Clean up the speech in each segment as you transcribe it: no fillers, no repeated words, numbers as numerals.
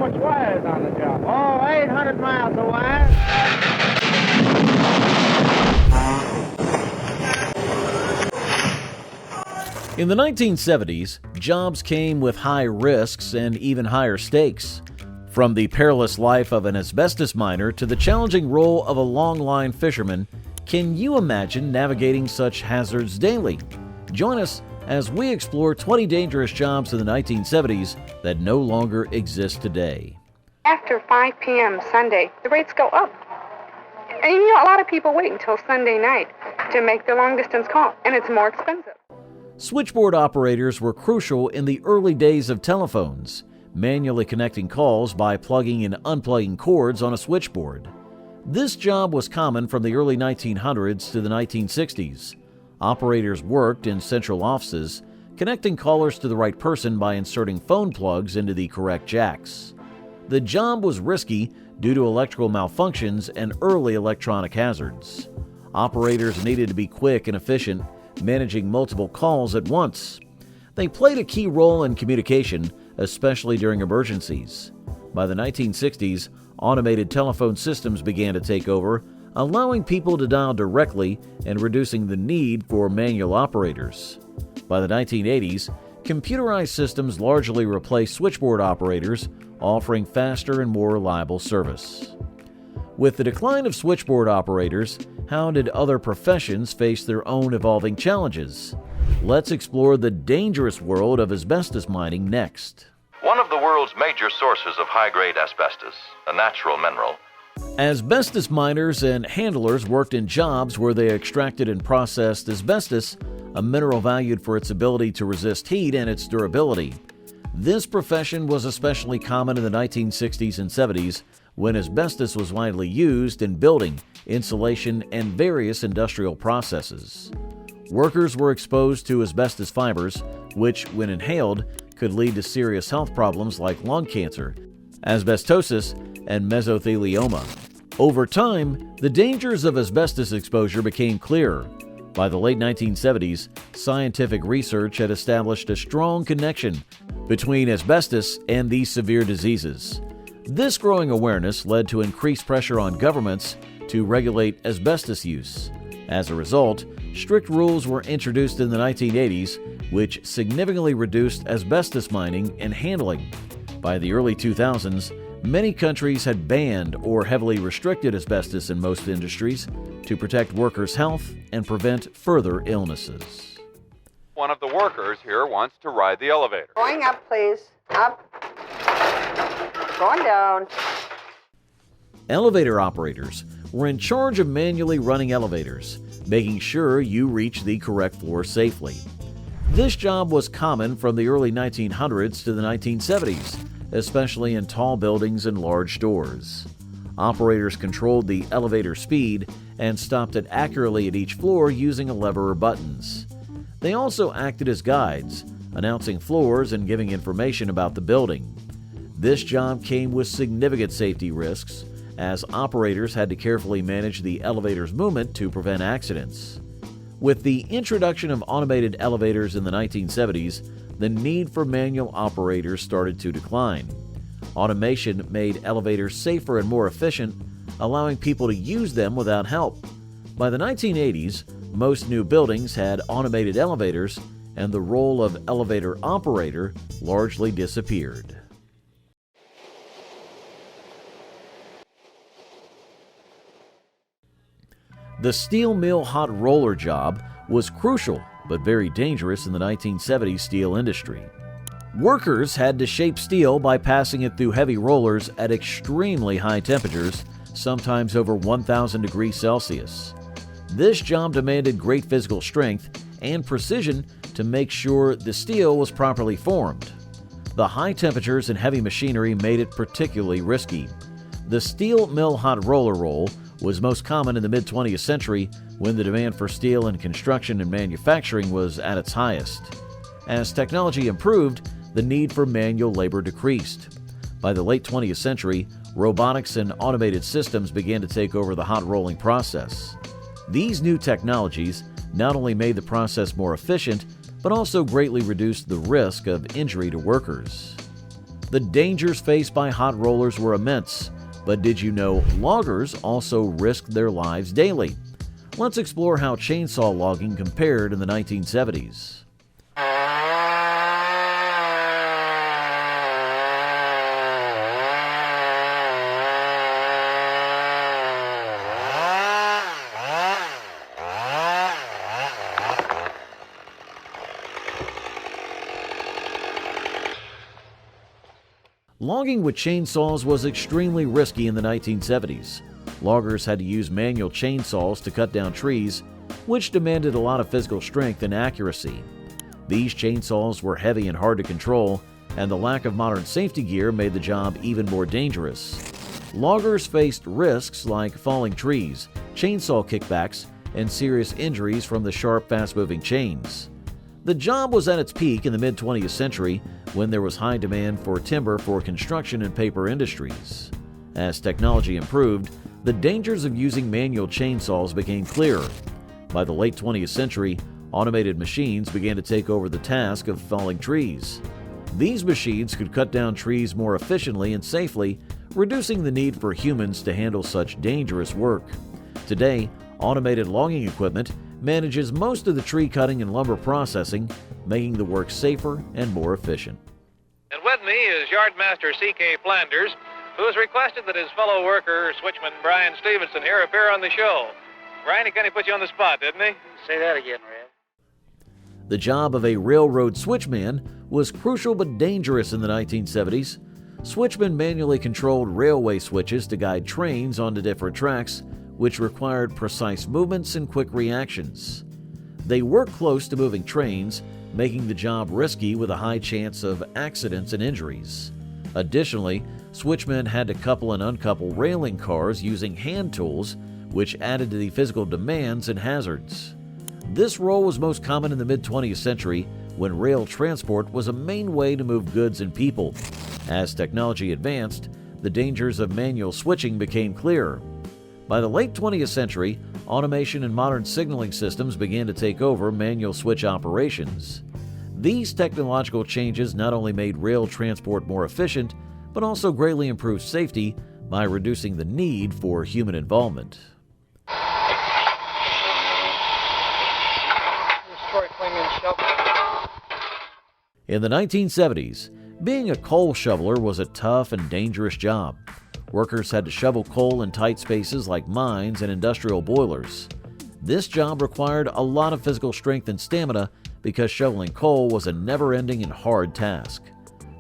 much wire is on the job? Oh, 800 miles of wire. In the 1970s, jobs came with high risks and even higher stakes. From the perilous life of an asbestos miner to the challenging role of a long-line fisherman, can you imagine navigating such hazards daily? Join us as we explore 20 dangerous jobs in the 1970s that no longer exist today. After 5 p.m. Sunday, the rates go up. And you know, a lot of people wait until Sunday night to make the long-distance call, and it's more expensive. Switchboard operators were crucial in the early days of telephones, manually connecting calls by plugging and unplugging cords on a switchboard. This job was common from the early 1900s to the 1960s. Operators worked in central offices, connecting callers to the right person by inserting phone plugs into the correct jacks. The job was risky due to electrical malfunctions and early electronic hazards. Operators needed to be quick and efficient, managing multiple calls at once. They played a key role in communication, especially during emergencies. By the 1960s, automated telephone systems began to take over, allowing people to dial directly and reducing the need for manual operators. By the 1980s, computerized systems largely replaced switchboard operators, offering faster and more reliable service. With the decline of switchboard operators, how did other professions face their own evolving challenges? Let's explore the dangerous world of asbestos mining next. One of the world's major sources of high-grade asbestos, a natural mineral. Asbestos miners and handlers worked in jobs where they extracted and processed asbestos, a mineral valued for its ability to resist heat and its durability. This profession was especially common in the 1960s and 70s, when asbestos was widely used in building, insulation, and various industrial processes. Workers were exposed to asbestos fibers, which, when inhaled, could lead to serious health problems like lung cancer, asbestosis, and mesothelioma. Over time, the dangers of asbestos exposure became clearer. By the late 1970s, scientific research had established a strong connection between asbestos and these severe diseases. This growing awareness led to increased pressure on governments to regulate asbestos use. As a result, strict rules were introduced in the 1980s, which significantly reduced asbestos mining and handling. By the early 2000s, many countries had banned or heavily restricted asbestos in most industries to protect workers' health and prevent further illnesses. One of the workers here wants to ride the elevator. Going up, please. Up. Going down. Elevator operators were in charge of manually running elevators, making sure you reach the correct floor safely. This job was common from the early 1900s to the 1970s, especially in tall buildings and large stores. Operators controlled the elevator speed and stopped it accurately at each floor using a lever or buttons. They also acted as guides, announcing floors and giving information about the building. This job came with significant safety risks, as operators had to carefully manage the elevator's movement to prevent accidents. With the introduction of automated elevators in the 1970s, the need for manual operators started to decline. Automation made elevators safer and more efficient, allowing people to use them without help. By the 1980s, most new buildings had automated elevators, and the role of elevator operator largely disappeared. The steel mill hot roller job was crucial but very dangerous in the 1970s steel industry. Workers had to shape steel by passing it through heavy rollers at extremely high temperatures, sometimes over 1,000 degrees Celsius. This job demanded great physical strength and precision to make sure the steel was properly formed. The high temperatures and heavy machinery made it particularly risky. The steel mill hot roller roll was most common in the mid-20th century when the demand for steel in construction and manufacturing was at its highest. As technology improved, the need for manual labor decreased. By the late 20th century, robotics and automated systems began to take over the hot rolling process. These new technologies not only made the process more efficient, but also greatly reduced the risk of injury to workers. The dangers faced by hot rollers were immense, but did you know loggers also risked their lives daily? Let's explore how chainsaw logging compared in the 1970s. Logging with chainsaws was extremely risky in the 1970s. Loggers had to use manual chainsaws to cut down trees, which demanded a lot of physical strength and accuracy. These chainsaws were heavy and hard to control, and the lack of modern safety gear made the job even more dangerous. Loggers faced risks like falling trees, chainsaw kickbacks, and serious injuries from the sharp, fast-moving chains. The job was at its peak in the mid-20th century when there was high demand for timber for construction and paper industries. As technology improved, the dangers of using manual chainsaws became clearer. By the late 20th century, automated machines began to take over the task of felling trees. These machines could cut down trees more efficiently and safely, reducing the need for humans to handle such dangerous work. Today, automated logging equipment manages most of the tree cutting and lumber processing, making the work safer and more efficient. And with me is Yardmaster C.K. Flanders, who has requested that his fellow worker, switchman Brian Stevenson here, appear on the show. Brian, he kind of put you on the spot, didn't he? Say that again, Red. The job of a railroad switchman was crucial but dangerous in the 1970s. Switchmen manually controlled railway switches to guide trains onto different tracks, which required precise movements and quick reactions. They worked close to moving trains, making the job risky with a high chance of accidents and injuries. Additionally, switchmen had to couple and uncouple railing cars using hand tools, which added to the physical demands and hazards. This role was most common in the mid-20th century when rail transport was a main way to move goods and people. As technology advanced, the dangers of manual switching became clearer. By the late 20th century, automation and modern signaling systems began to take over manual switch operations. These technological changes not only made rail transport more efficient, but also greatly improved safety by reducing the need for human involvement. In the 1970s, being a coal shoveler was a tough and dangerous job. Workers had to shovel coal in tight spaces like mines and industrial boilers. This job required a lot of physical strength and stamina because shoveling coal was a never-ending and hard task.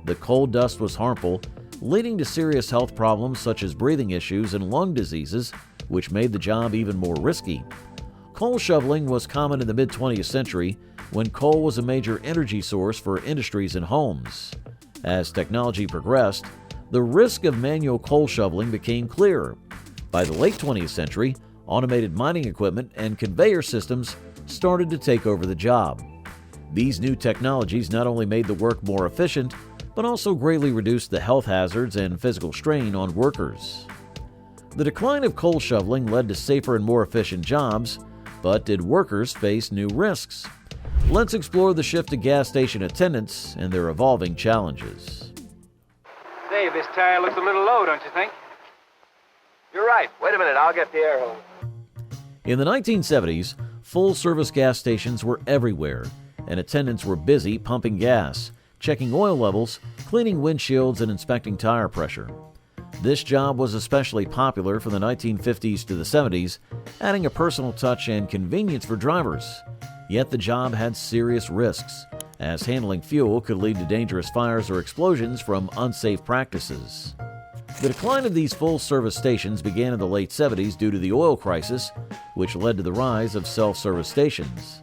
The coal dust was harmful, leading to serious health problems such as breathing issues and lung diseases, which made the job even more risky. Coal shoveling was common in the mid-20th century when coal was a major energy source for industries and homes. As technology progressed, the risk of manual coal shoveling became clearer. By the late 20th century, automated mining equipment and conveyor systems started to take over the job. These new technologies not only made the work more efficient, but also greatly reduced the health hazards and physical strain on workers. The decline of coal shoveling led to safer and more efficient jobs, but did workers face new risks? Let's explore the shift to gas station attendants and their evolving challenges. Say, this tire looks a little low, don't you think? You're right. Wait a minute, I'll get the air hose. In the 1970s, full-service gas stations were everywhere, and attendants were busy pumping gas, checking oil levels, cleaning windshields, and inspecting tire pressure. This job was especially popular from the 1950s to the 70s, adding a personal touch and convenience for drivers. Yet the job had serious risks, as handling fuel could lead to dangerous fires or explosions from unsafe practices. The decline of these full-service stations began in the late 70s due to the oil crisis, which led to the rise of self-service stations.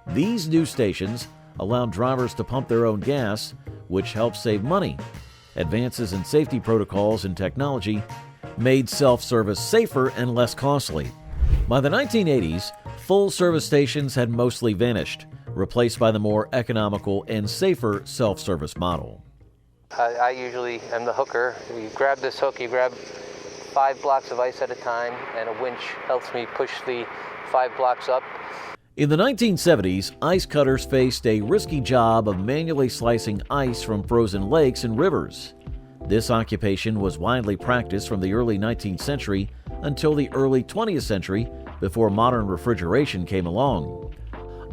These new stations allowed drivers to pump their own gas, which helped save money. Advances in safety protocols and technology made self-service safer and less costly. By the 1980s, full-service stations had mostly vanished, replaced by the more economical and safer self-service model. I usually am the hooker. You grab this hook, you grab 5 blocks of ice at a time, and a winch helps me push the 5 blocks up. In the 1970s, ice cutters faced a risky job of manually slicing ice from frozen lakes and rivers. This occupation was widely practiced from the early 19th century until the early 20th century, before modern refrigeration came along.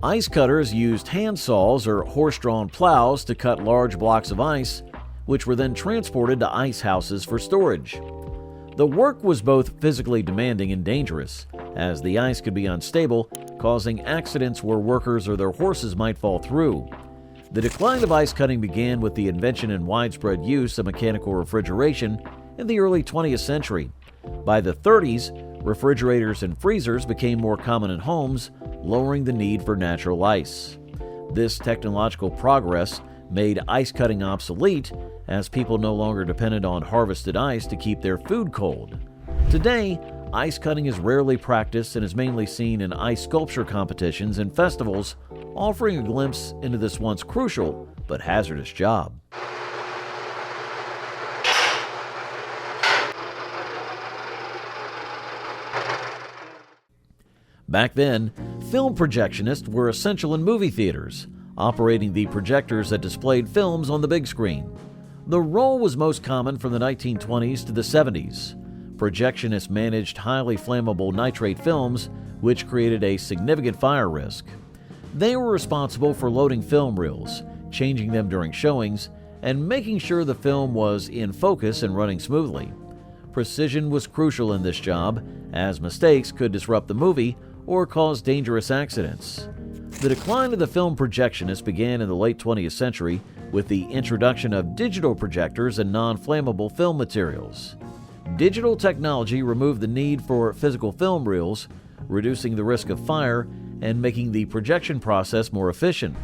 Ice cutters used hand saws or horse-drawn plows to cut large blocks of ice, which were then transported to ice houses for storage. The work was both physically demanding and dangerous, as the ice could be unstable, causing accidents where workers or their horses might fall through. The decline of ice cutting began with the invention and widespread use of mechanical refrigeration in the early 20th century. By the 30s, refrigerators and freezers became more common in homes, lowering the need for natural ice. This technological progress made ice cutting obsolete, as people no longer depended on harvested ice to keep their food cold. Today, ice cutting is rarely practiced and is mainly seen in ice sculpture competitions and festivals, offering a glimpse into this once crucial but hazardous job. Back then, film projectionists were essential in movie theaters, operating the projectors that displayed films on the big screen. The role was most common from the 1920s to the 70s. Projectionists managed highly flammable nitrate films, which created a significant fire risk. They were responsible for loading film reels, changing them during showings, and making sure the film was in focus and running smoothly. Precision was crucial in this job, as mistakes could disrupt the movie or cause dangerous accidents. The decline of the film projectionist began in the late 20th century with the introduction of digital projectors and non-flammable film materials. Digital technology removed the need for physical film reels, reducing the risk of fire and making the projection process more efficient.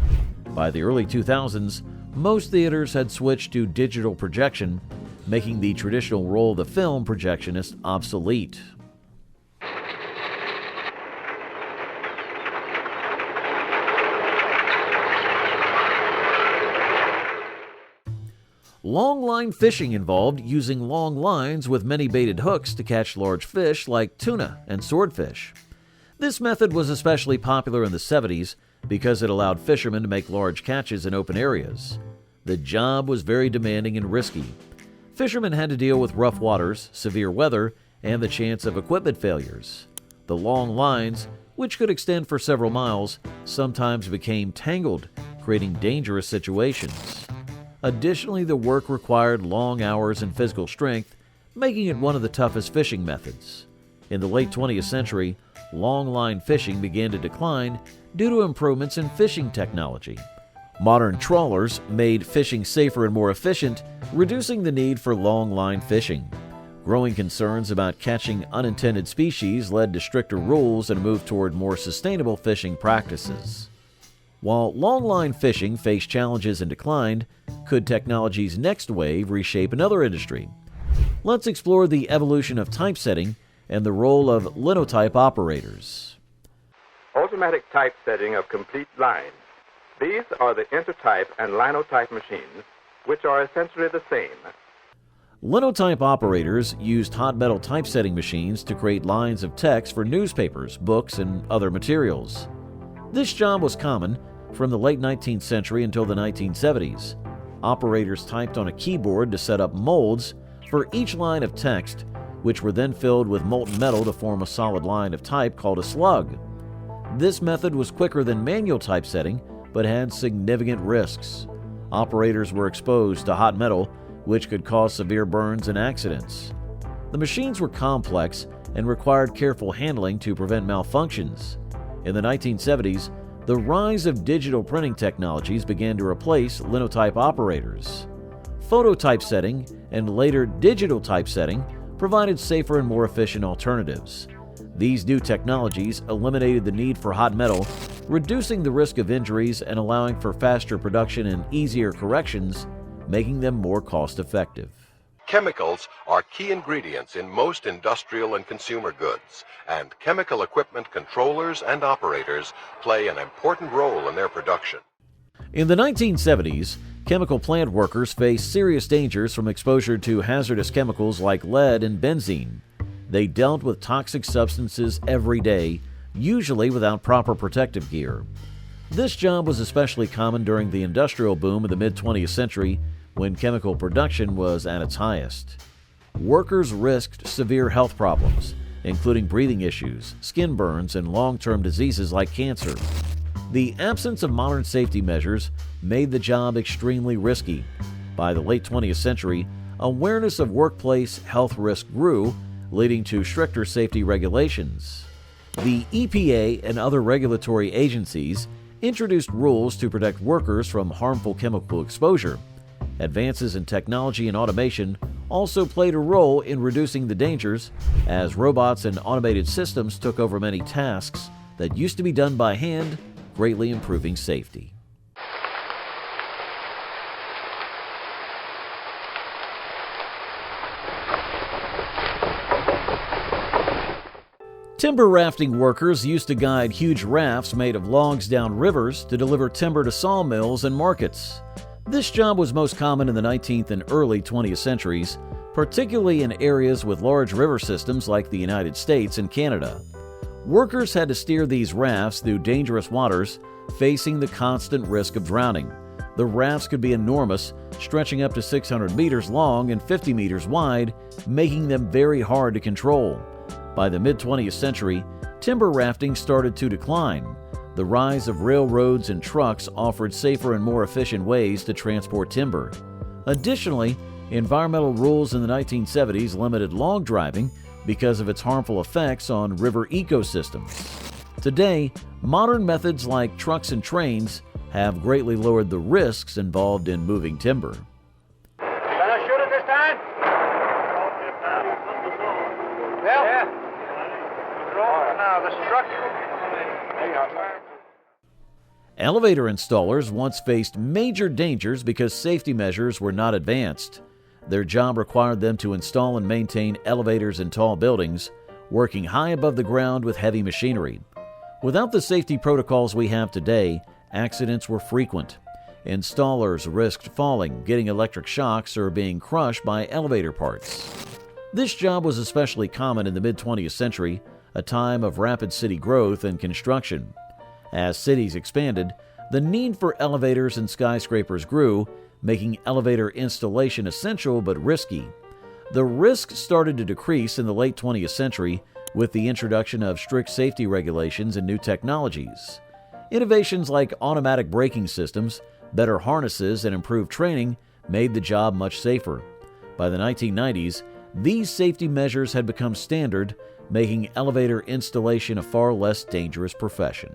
By the early 2000s, most theaters had switched to digital projection, making the traditional role of the film projectionist obsolete. Long line fishing involved using long lines with many baited hooks to catch large fish like tuna and swordfish. This method was especially popular in the 70s because it allowed fishermen to make large catches in open areas. The job was very demanding and risky. Fishermen had to deal with rough waters, severe weather, and the chance of equipment failures. The long lines, which could extend for several miles, sometimes became tangled, creating dangerous situations. Additionally, the work required long hours and physical strength, making it one of the toughest fishing methods. In the late 20th century, long line fishing began to decline due to improvements in fishing technology. Modern trawlers made fishing safer and more efficient, reducing the need for long line fishing. Growing concerns about catching unintended species led to stricter rules and a move toward more sustainable fishing practices. While long-line fishing faced challenges and declined, could technology's next wave reshape another industry? Let's explore the evolution of typesetting and the role of linotype operators. Automatic typesetting of complete lines. These are the intertype and linotype machines, which are essentially the same. Linotype operators used hot metal typesetting machines to create lines of text for newspapers, books, and other materials. This job was common from the late 19th century until the 1970s. Operators typed on a keyboard to set up molds for each line of text, which were then filled with molten metal to form a solid line of type called a slug. This method was quicker than manual typesetting, but had significant risks. Operators were exposed to hot metal, which could cause severe burns and accidents. The machines were complex and required careful handling to prevent malfunctions. In the 1970s, the rise of digital printing technologies began to replace linotype operators. Phototypesetting and later digital typesetting provided safer and more efficient alternatives. These new technologies eliminated the need for hot metal, reducing the risk of injuries and allowing for faster production and easier corrections, making them more cost-effective. Chemicals are key ingredients in most industrial and consumer goods, and chemical equipment controllers and operators play an important role in their production. In the 1970s, chemical plant workers faced serious dangers from exposure to hazardous chemicals like lead and benzene. They dealt with toxic substances every day, usually without proper protective gear. This job was especially common during the industrial boom of the mid-20th century, when chemical production was at its highest. Workers risked severe health problems, including breathing issues, skin burns, and long-term diseases like cancer. The absence of modern safety measures made the job extremely risky. By the late 20th century, awareness of workplace health risk grew, leading to stricter safety regulations. The EPA and other regulatory agencies introduced rules to protect workers from harmful chemical exposure. Advances in technology and automation also played a role in reducing the dangers, as robots and automated systems took over many tasks that used to be done by hand, greatly improving safety. Timber rafting workers used to guide huge rafts made of logs down rivers to deliver timber to sawmills and markets. This job was most common in the 19th and early 20th centuries, particularly in areas with large river systems like the United States and Canada. Workers had to steer these rafts through dangerous waters, facing the constant risk of drowning. The rafts could be enormous, stretching up to 600 meters long and 50 meters wide, making them very hard to control. By the mid-20th century, timber rafting started to decline. The rise of railroads and trucks offered safer and more efficient ways to transport timber. Additionally, environmental rules in the 1970s limited log driving because of its harmful effects on river ecosystems. Today, modern methods like trucks and trains have greatly lowered the risks involved in moving timber. Can I shoot it this time? Well, yeah. Now, the structure. Elevator installers once faced major dangers because safety measures were not advanced. Their job required them to install and maintain elevators in tall buildings, working high above the ground with heavy machinery. Without the safety protocols we have today, accidents were frequent. Installers risked falling, getting electric shocks, or being crushed by elevator parts. This job was especially common in the mid-20th century, a time of rapid city growth and construction. As cities expanded, the need for elevators and skyscrapers grew, making elevator installation essential but risky. The risk started to decrease in the late 20th century with the introduction of strict safety regulations and new technologies. Innovations like automatic braking systems, better harnesses, and improved training made the job much safer. By the 1990s, these safety measures had become standard, making elevator installation a far less dangerous profession.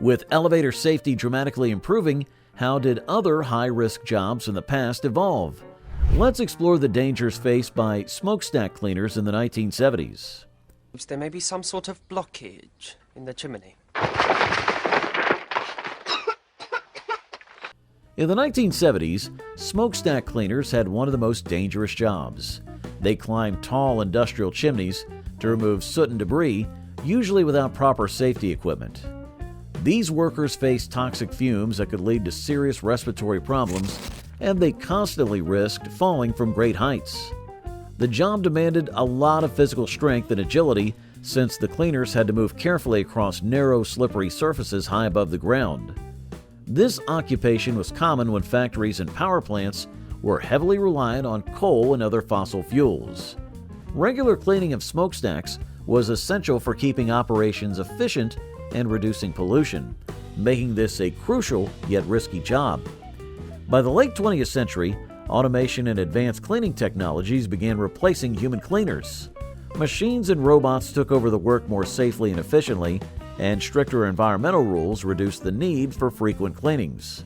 With elevator safety dramatically improving, how did other high-risk jobs in the past evolve? Let's explore the dangers faced by smokestack cleaners in the 1970s. There may be some sort of blockage in the chimney. In the 1970s, smokestack cleaners had one of the most dangerous jobs. They climbed tall industrial chimneys to remove soot and debris, usually without proper safety equipment. These workers faced toxic fumes that could lead to serious respiratory problems, and they constantly risked falling from great heights. The job demanded a lot of physical strength and agility, since the cleaners had to move carefully across narrow, slippery surfaces high above the ground. This occupation was common when factories and power plants were heavily reliant on coal and other fossil fuels. Regular cleaning of smokestacks was essential for keeping operations efficient and reducing pollution, making this a crucial yet risky job. By the late 20th century, automation and advanced cleaning technologies began replacing human cleaners. Machines and robots took over the work more safely and efficiently, and stricter environmental rules reduced the need for frequent cleanings.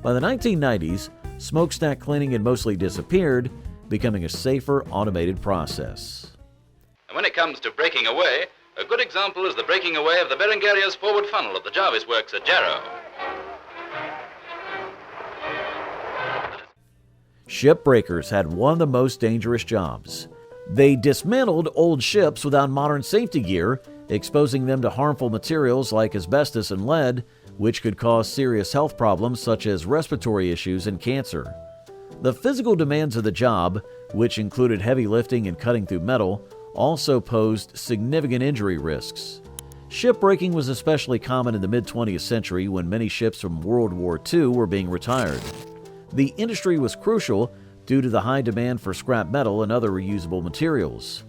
By the 1990s, smokestack cleaning had mostly disappeared, becoming a safer, automated process. And when it comes to breaking away, a good example is the breaking away of the Berengaria's forward funnel at the Jarvis Works at Jarrow. Shipbreakers had one of the most dangerous jobs. They dismantled old ships without modern safety gear, exposing them to harmful materials like asbestos and lead, which could cause serious health problems such as respiratory issues and cancer. The physical demands of the job, which included heavy lifting and cutting through metal, also posed significant injury risks. Shipbreaking was especially common in the mid-20th century when many ships from World War II were being retired. The industry was crucial due to the high demand for scrap metal and other reusable materials.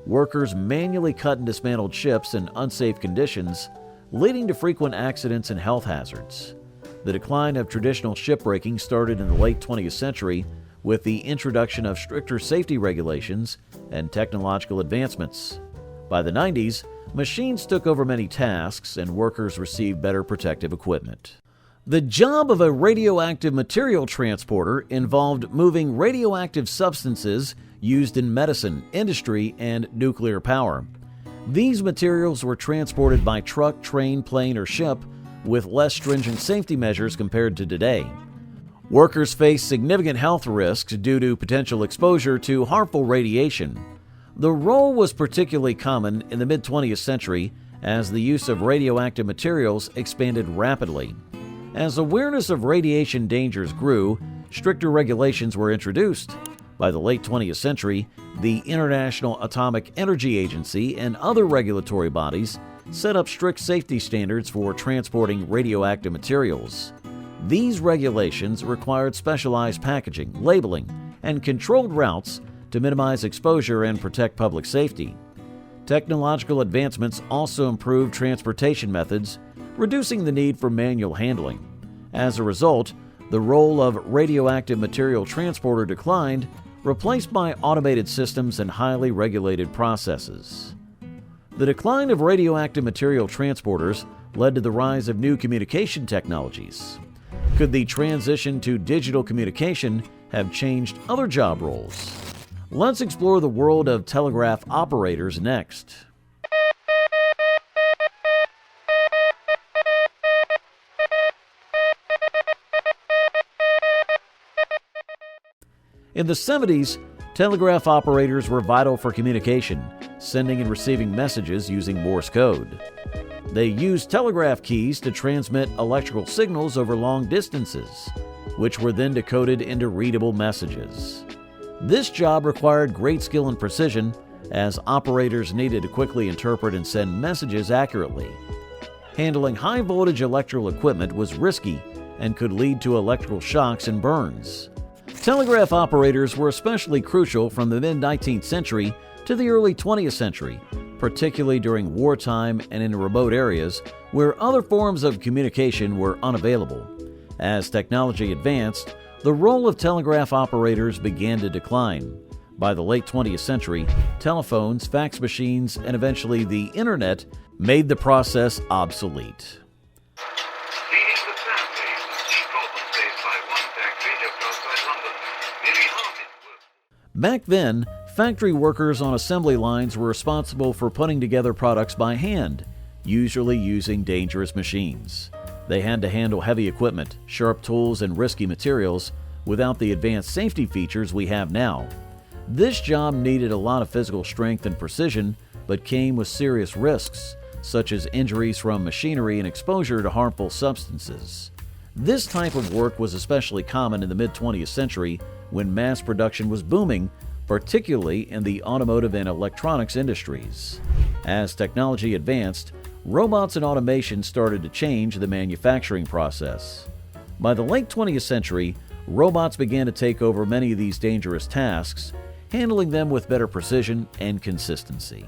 Workers manually cut and dismantled ships in unsafe conditions, leading to frequent accidents and health hazards. The decline of traditional shipbreaking started in the late 20th century with the introduction of stricter safety regulations and technological advancements. By the 90s, machines took over many tasks and workers received better protective equipment. The job of a radioactive material transporter involved moving radioactive substances used in medicine, industry, and nuclear power. These materials were transported by truck, train, plane, or ship with less stringent safety measures compared to today. Workers faced significant health risks due to potential exposure to harmful radiation. The role was particularly common in the mid-20th century as the use of radioactive materials expanded rapidly. As awareness of radiation dangers grew, stricter regulations were introduced. By the late 20th century, the International Atomic Energy Agency and other regulatory bodies set up strict safety standards for transporting radioactive materials. These regulations required specialized packaging, labeling, and controlled routes to minimize exposure and protect public safety. Technological advancements also improved transportation methods, reducing the need for manual handling. As a result, the role of radioactive material transporter declined, replaced by automated systems and highly regulated processes. The decline of radioactive material transporters led to the rise of new communication technologies. Could the transition to digital communication have changed other job roles? Let's explore the world of telegraph operators next. In the 70s, telegraph operators were vital for communication, sending and receiving messages using Morse code. They used telegraph keys to transmit electrical signals over long distances, which were then decoded into readable messages. This job required great skill and precision, as operators needed to quickly interpret and send messages accurately. Handling high-voltage electrical equipment was risky and could lead to electrical shocks and burns. Telegraph operators were especially crucial from the mid-19th century to the early 20th century, particularly during wartime and in remote areas where other forms of communication were unavailable. As technology advanced, the role of telegraph operators began to decline. By the late 20th century, telephones, fax machines, and eventually the Internet made the process obsolete. Back then, factory workers on assembly lines were responsible for putting together products by hand, usually using dangerous machines. They had to handle heavy equipment, sharp tools, and risky materials without the advanced safety features we have now. This job needed a lot of physical strength and precision, but came with serious risks, such as injuries from machinery and exposure to harmful substances. This type of work was especially common in the mid-20th century when mass production was booming, particularly in the automotive and electronics industries. As technology advanced, robots and automation started to change the manufacturing process. By the late 20th century, robots began to take over many of these dangerous tasks, handling them with better precision and consistency.